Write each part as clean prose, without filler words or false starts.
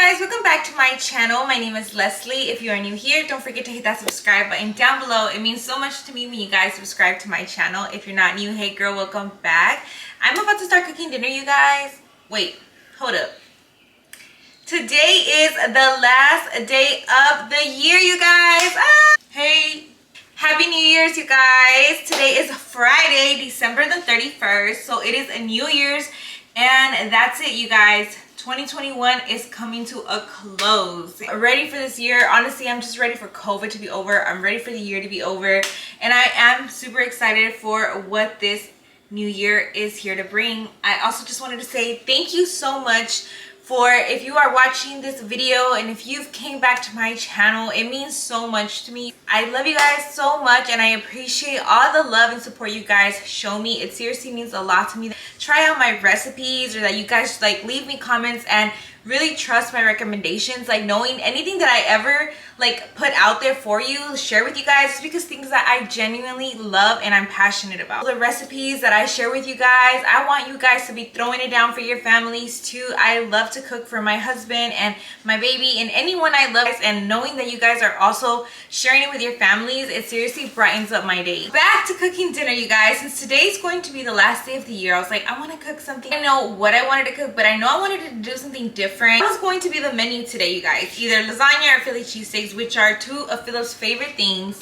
guys, welcome back to my channel. My name is Leslie. If you are new here, don't forget to hit that subscribe button down below. It means so much to me when you guys subscribe to my channel. If you're not new, hey girl, welcome back. I'm about to start cooking dinner, you guys. Wait, hold up. Today is the last day of the year, you guys. Hey, happy New Year's, you guys. Today is Friday, December the 31st. So it is a New Year's, and that's it, you guys. 2021 is coming to a close. Ready for this year. Honestly, I'm just ready for COVID to be over. I'm ready for the year to be over, and I am super excited for what this new year is here to bring. I also just wanted to say thank you so much for if you are watching this video, and if you've came back to my channel. It means so much to me. I love you guys so much, and I appreciate all the love and support you guys show me. It seriously means a lot to me. Try out my recipes, or that you guys like leave me comments and really trust my recommendations, like knowing anything that I ever like put out there for you, share with you guys, is because things that I genuinely love and I'm passionate about. The recipes that I share with you guys, I want you guys to be throwing it down for your families too. I love to cook for my husband and my baby and anyone I love, and knowing that you guys are also sharing it with your families, it seriously brightens up my day. Back to cooking dinner, you guys. Since today's going to be the last day of the year, I was like, I want to cook something. I know what I wanted to cook, but I know I wanted to do something different. What was going to be the menu today, you guys? Either lasagna or Philly cheesesteaks, which are two of Philip's favorite things.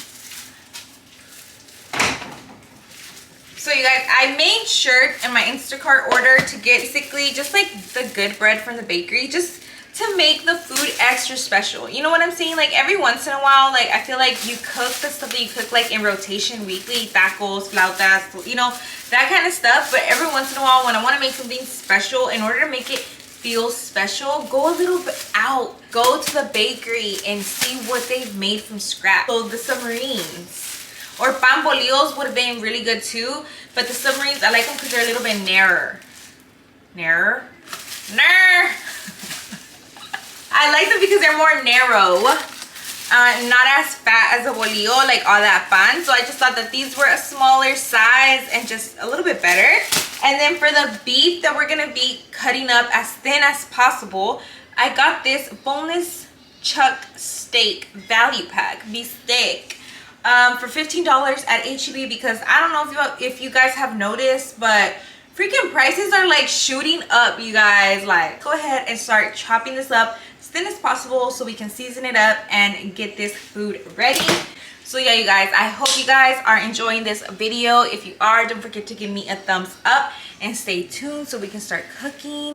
So you guys, I made sure in my Instacart order to get basically just like the good bread from the bakery, just to make the food extra special. You know what I'm saying? Like every once in a while, like I feel like you cook the stuff that you cook like in rotation weekly, tacos, flautas, you know, that kind of stuff. But every once in a while, when I want to make something special, in order to make it feel special, go a little bit out. Go to the bakery and see what they've made from scratch. So the submarines or pan bolillos would have been really good too, but the submarines, I like them because they're a little bit narrower. I like them because they're more narrow, not as fat as a bolillo, like all that pan. So I just thought that these were a smaller size and just a little bit better. And then for the beef that we're gonna be cutting up as thin as possible, I got this boneless chuck steak value pack, beef steak, for $15 at HEB, because I don't know if you guys have noticed, but freaking prices are like shooting up, you guys. Like, go ahead and start chopping this up as thin as possible so we can season it up and get this food ready. So yeah, you guys, I hope you guys are enjoying this video. If you are, don't forget to give me a thumbs up and stay tuned so we can start cooking.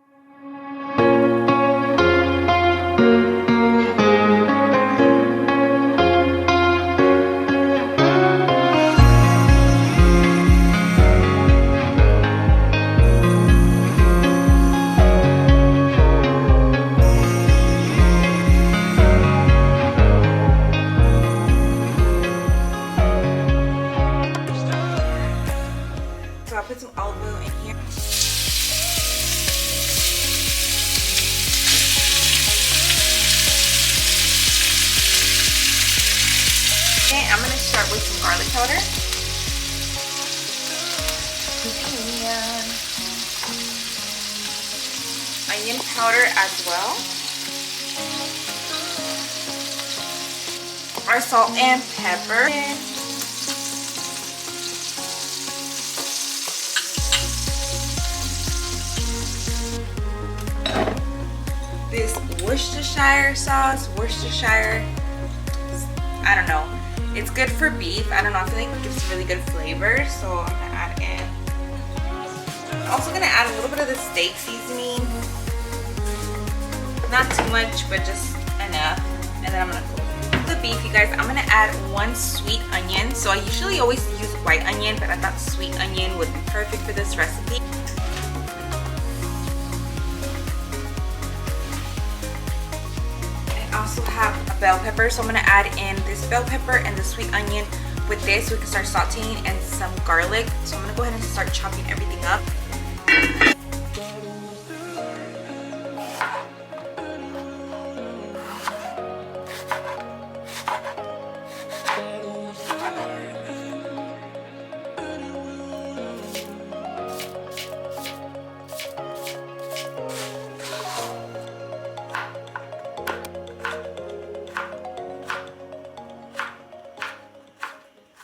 Put some olive oil in here. Okay, I'm gonna start with some garlic powder. Onion powder as well. Our salt and pepper. This Worcestershire sauce, I don't know, it's good for beef. I don't know, I feel like it gives really good flavor, so I'm gonna add in. I'm also gonna add a little bit of the steak seasoning, not too much, but just enough. And then I'm gonna cook the beef, you guys. I'm gonna add one sweet onion. So I usually always use white onion, but I thought sweet onion would be perfect for this recipe. Also have a bell pepper, so I'm gonna add in this bell pepper and the sweet onion with this so we can start sauteing, and some garlic. So I'm gonna go ahead and start chopping everything up.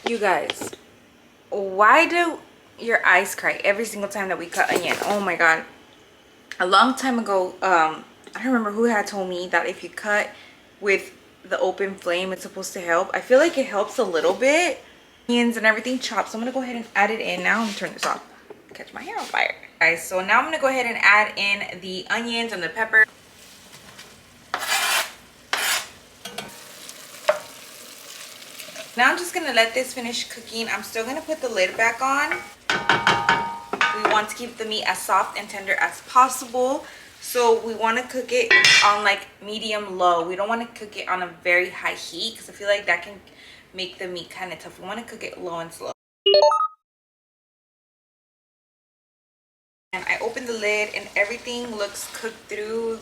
You guys, why do your eyes cry every single time that we cut onion? Oh my god. A long time ago, I don't remember who had told me that if you cut with the open flame, it's supposed to help. I feel like it helps a little bit. Onions and everything chopped, so I'm gonna go ahead and add it in now. I'm gonna turn this off, catch my hair on fire. Guys, so now I'm gonna go ahead and add in the onions and the pepper. Now I'm just gonna let this finish cooking. I'm still gonna put the lid back on. We want to keep the meat as soft and tender as possible. So we want to cook it on like medium low. We don't want to cook it on a very high heat because I feel like that can make the meat kind of tough. We want to cook it low and slow. And I opened the lid and everything looks cooked through.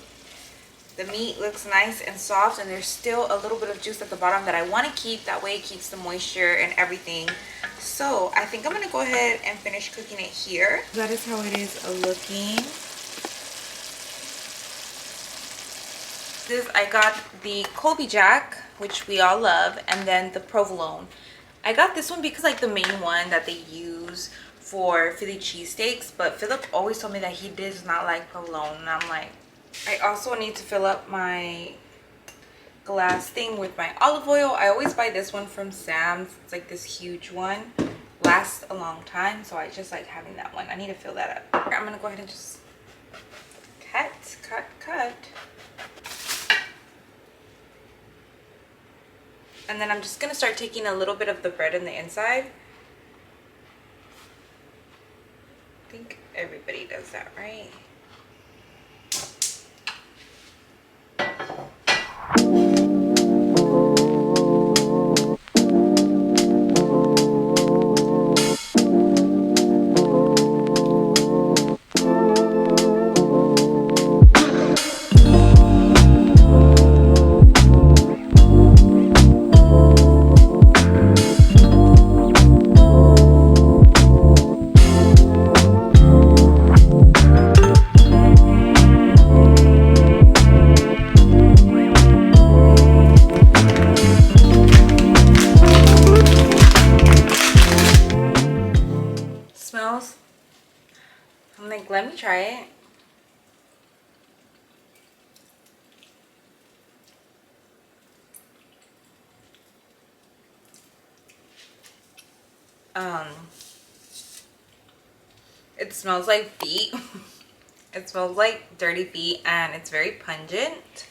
The meat looks nice and soft, and there's still a little bit of juice at the bottom that I want to keep. That way it keeps the moisture and everything. So I think I'm going to go ahead and finish cooking it here. That is how it is looking. I got the Colby Jack, which we all love, and then the provolone. I got this one because like the main one that they use for Philly cheesesteaks, but Philip always told me that he does not like provolone, and I'm like, I also need to fill up my glass thing with my olive oil. I always buy this one from Sam's. It's like this huge one. Lasts a long time, so I just like having that one. I need to fill that up. I'm gonna go ahead and just cut. And then I'm just gonna start taking a little bit of the bread in the inside. I think everybody does that, right? Smells. I'm like, let me try it. It smells like feet. It smells like dirty feet, and it's very pungent.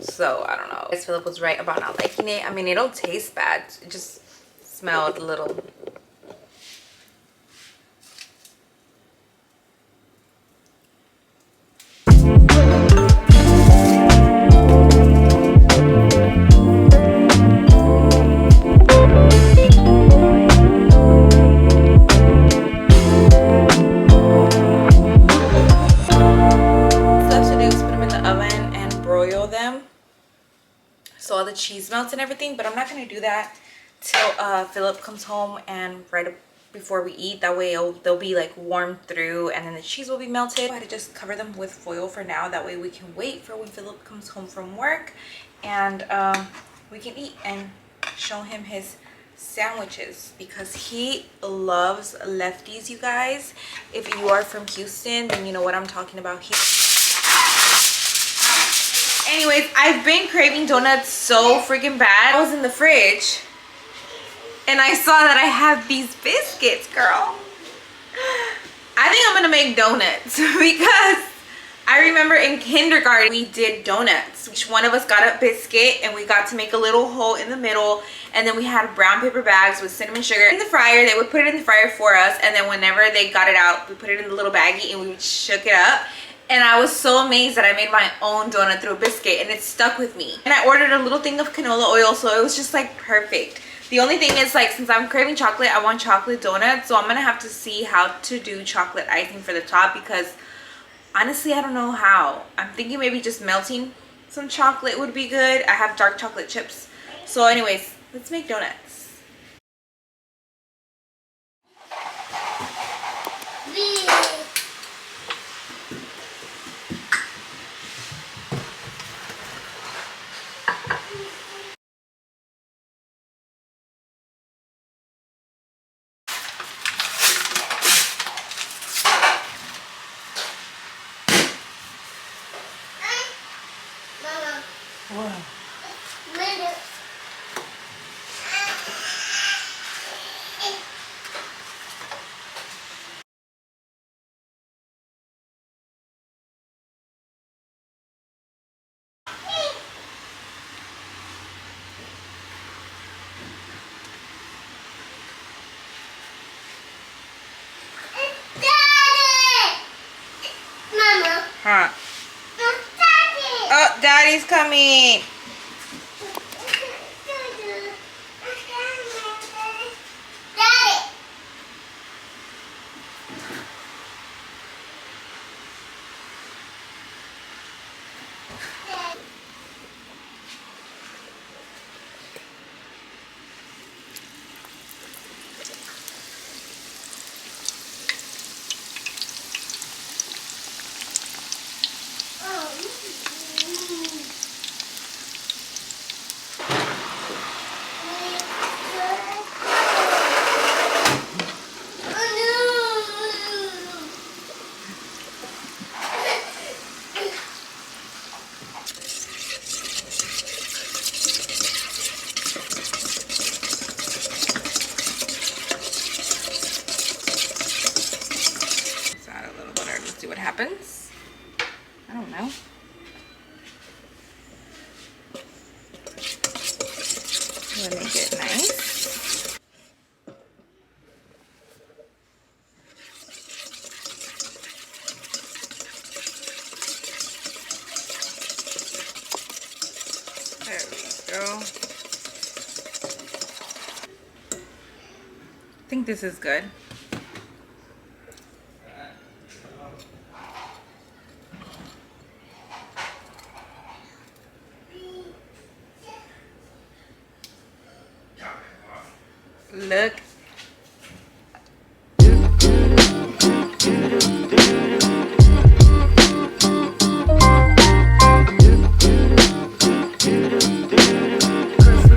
So I don't know. I guess Philip was right about not liking it. I mean, it don't taste bad. It just smelled a little. So all the cheese melts and everything, but I'm not going to do that till Philip comes home and right before we eat. That way they'll be like warmed through, and then the cheese will be melted. I had to just cover them with foil for now. That way we can wait for when Philip comes home from work, and we can eat and show him his sandwiches because he loves lefties, you guys. If you are from Houston, then you know what I'm talking about here. Anyways, I've been craving donuts so freaking bad. I was in the fridge and I saw that I have these biscuits, girl. I think I'm gonna make donuts because I remember in kindergarten we did donuts. Each one of us got a biscuit and we got to make a little hole in the middle, and then we had brown paper bags with cinnamon sugar in the fryer. They would put it in the fryer for us, and then whenever they got it out, we put it in the little baggie and we would shook it up. And I was so amazed that I made my own donut through a biscuit, and it stuck with me. And I ordered a little thing of canola oil, so it was just like perfect. The only thing is, like, since I'm craving chocolate, I want chocolate donuts, so I'm gonna have to see how to do chocolate icing for the top, because honestly I don't know how. I'm thinking maybe just melting some chocolate would be good. I have dark chocolate chips. So anyways, let's make donuts. Whoa. Huh? Oh, Daddy's coming. Let's add a little butter. Let's see what happens. I don't know. We'll make it nice. There we go. I think this is good. Look